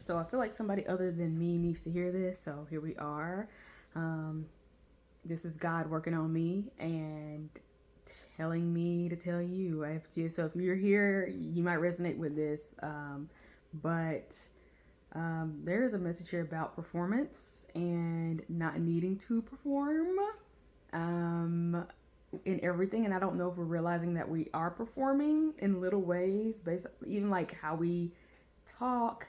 So I feel like somebody other than me needs to hear this. So here we are. Um, this is God working on me and telling me to tell you. So if you're here, you might resonate with this. But there is a message here about performance and not needing to perform um, in everything. And I don't know if we're realizing that we are performing in little ways, based even like how we talk,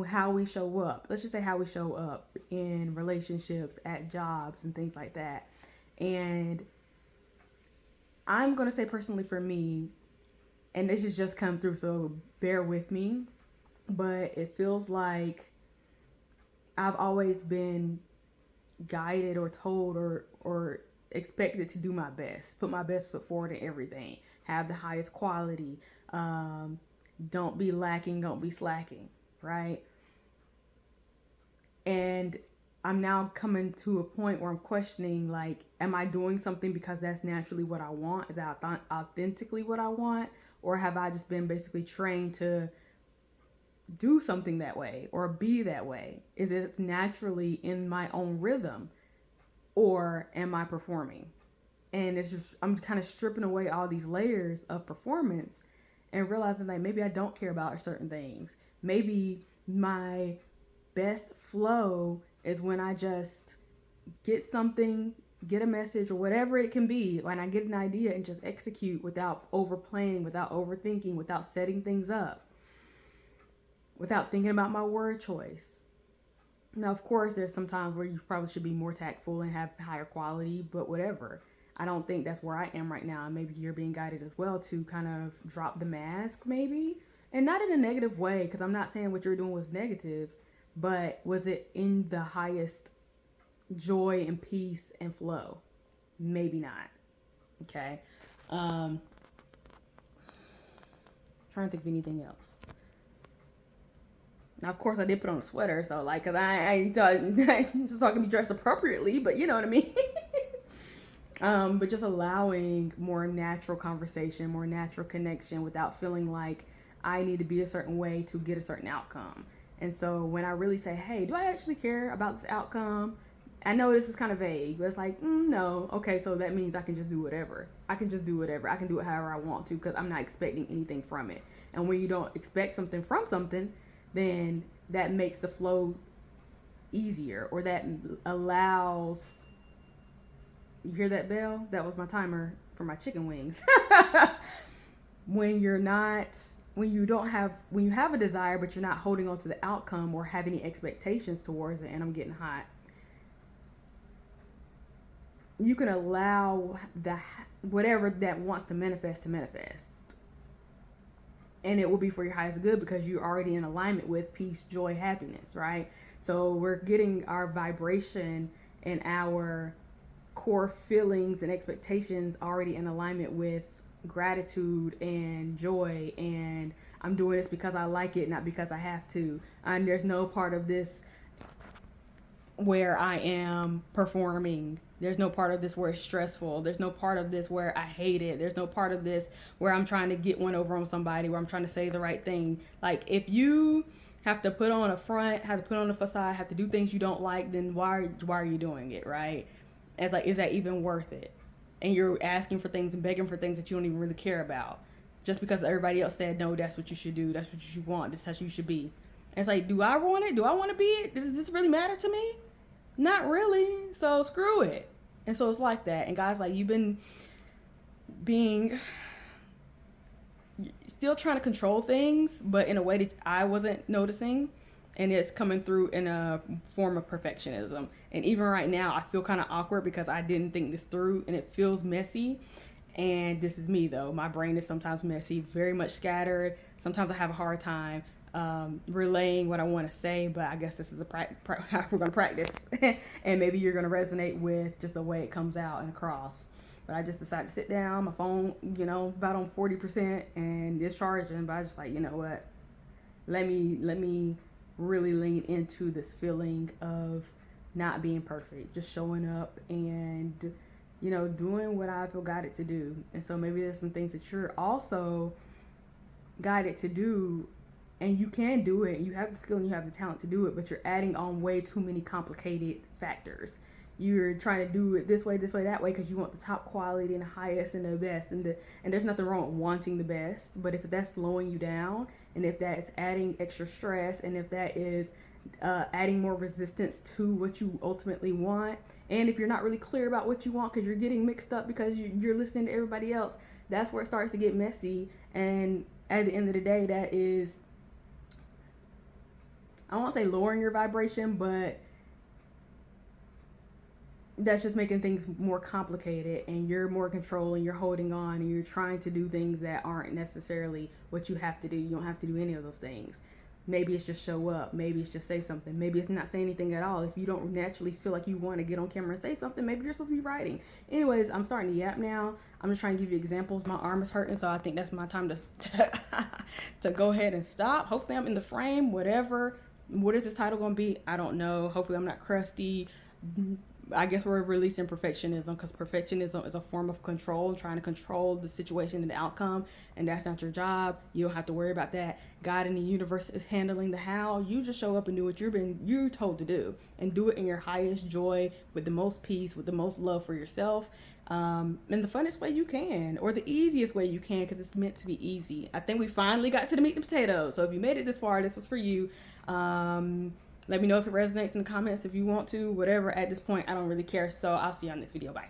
how we show up. Let's just say how we show up in relationships, at jobs, and things like that. And I'm going to say personally for me, and this has just come through, so bear with me, but it feels like I've always been guided or told or expected to do my best, put my best foot forward in everything, have the highest quality, don't be lacking, don't be slacking, right? And I'm now coming to a point where I'm questioning, like, am I doing something because that's naturally what I want? Is that authentically what I want? Or have I just been basically trained to do something that way or be that way? Is it naturally in my own rhythm? Or am I performing? And it's just, I'm kind of stripping away all these layers of performance and realizing that maybe I don't care about certain things. Maybe my best flow is when I just get something, get a message or whatever it can be, when I get an idea and just execute without overplanning, without overthinking, without setting things up, without thinking about my word choice. Now, of course, there's some times where you probably should be more tactful and have higher quality, but whatever. I don't think that's where I am right now. Maybe you're being guided as well to kind of drop the mask, maybe. And not in a negative way, because I'm not saying what you're doing was negative, but was it in the highest joy and peace and flow? Maybe not. Okay. Trying to think of anything else. Now, of course, I did put on a sweater, so like, cause I thought I just talking to be dressed appropriately, but you know what I mean. But just allowing more natural conversation, more natural connection, without feeling like I need to be a certain way to get a certain outcome. And so when I really say, "Hey, do I actually care about this outcome?" I know this is kind of vague, but it's like, no, okay, so that means I can just do whatever. I can just do whatever. I can do it however I want to because I'm not expecting anything from it. And when you don't expect something from something, then that makes the flow easier, or that allows. You hear that bell? That was my timer for my chicken wings. when you're not when you don't have when you have a desire but you're not holding on to the outcome or have any expectations towards it, and I'm getting hot, you can allow the whatever that wants to manifest, and it will be for your highest good because you're already in alignment with peace, joy, happiness, right? So we're getting our vibration and our core feelings and expectations already in alignment with gratitude and joy, and I'm doing this because I like it, not because I have to. And there's no part of this where I am performing. There's no part of this where it's stressful. There's no part of this where I hate it. There's no part of this where I'm trying to get one over on somebody, where I'm trying to say the right thing. Like, if you have to put on a front, have to put on a facade, have to do things you don't like, then why are you doing it, right? It's like, is that even worth it? And you're asking for things and begging for things that you don't even really care about, just because everybody else said no, that's what you should do, that's what you should want, this is how you should be. And it's like, do I want it? Do I want to be it? Does this really matter to me? Not really. So screw it. And so it's like that. And guys, like, you've been being still trying to control things, but in a way that I wasn't noticing. And it's coming through in a form of perfectionism. And even right now, I feel kind of awkward because I didn't think this through, and it feels messy. And this is me, though. My brain is sometimes messy, very much scattered. Sometimes I have a hard time relaying what I want to say, but I guess this is we're going to practice. And maybe you're going to resonate with just the way it comes out and across. But I just decided to sit down, my phone, about on 40% and it's charging. But I just like, you know what? Let me really lean into this feeling of not being perfect, just showing up and, doing what I feel guided to do. And so maybe there's some things that you're also guided to do and you can do it, and you have the skill and you have the talent to do it, but you're adding on way too many complicated factors. You're trying to do it this way, that way, because you want the top quality and the highest and the best, and there's nothing wrong with wanting the best, but if that's slowing you down, and if that is adding extra stress, and if that is adding more resistance to what you ultimately want, and if you're not really clear about what you want because you're getting mixed up because you're listening to everybody else, that's where it starts to get messy. And at the end of the day, that is, I won't say lowering your vibration, but that's just making things more complicated, and you're more control, and you're holding on, and you're trying to do things that aren't necessarily what you have to do. You don't have to do any of those things. Maybe it's just show up. Maybe it's just say something. Maybe it's not say anything at all. If you don't naturally feel like you want to get on camera and say something, maybe you're supposed to be writing. Anyways, I'm starting to yap now. I'm just trying to give you examples. My arm is hurting, so I think that's my time to go ahead and stop. Hopefully I'm in the frame, whatever. What is this title going to be? I don't know. Hopefully I'm not crusty. I guess we're releasing perfectionism, because perfectionism is a form of control, trying to control the situation and the outcome, and that's not your job. You don't have to worry about that. God and the universe is handling the how. You just show up and do what you're told to do, and do it in your highest joy, with the most peace, with the most love for yourself, in the funnest way you can, or the easiest way you can, because it's meant to be easy. I think we finally got to the meat and potatoes. So if you made it this far, this was for you. Let me know if it resonates in the comments if you want to, whatever. At this point, I don't really care. So I'll see you on the next video. Bye.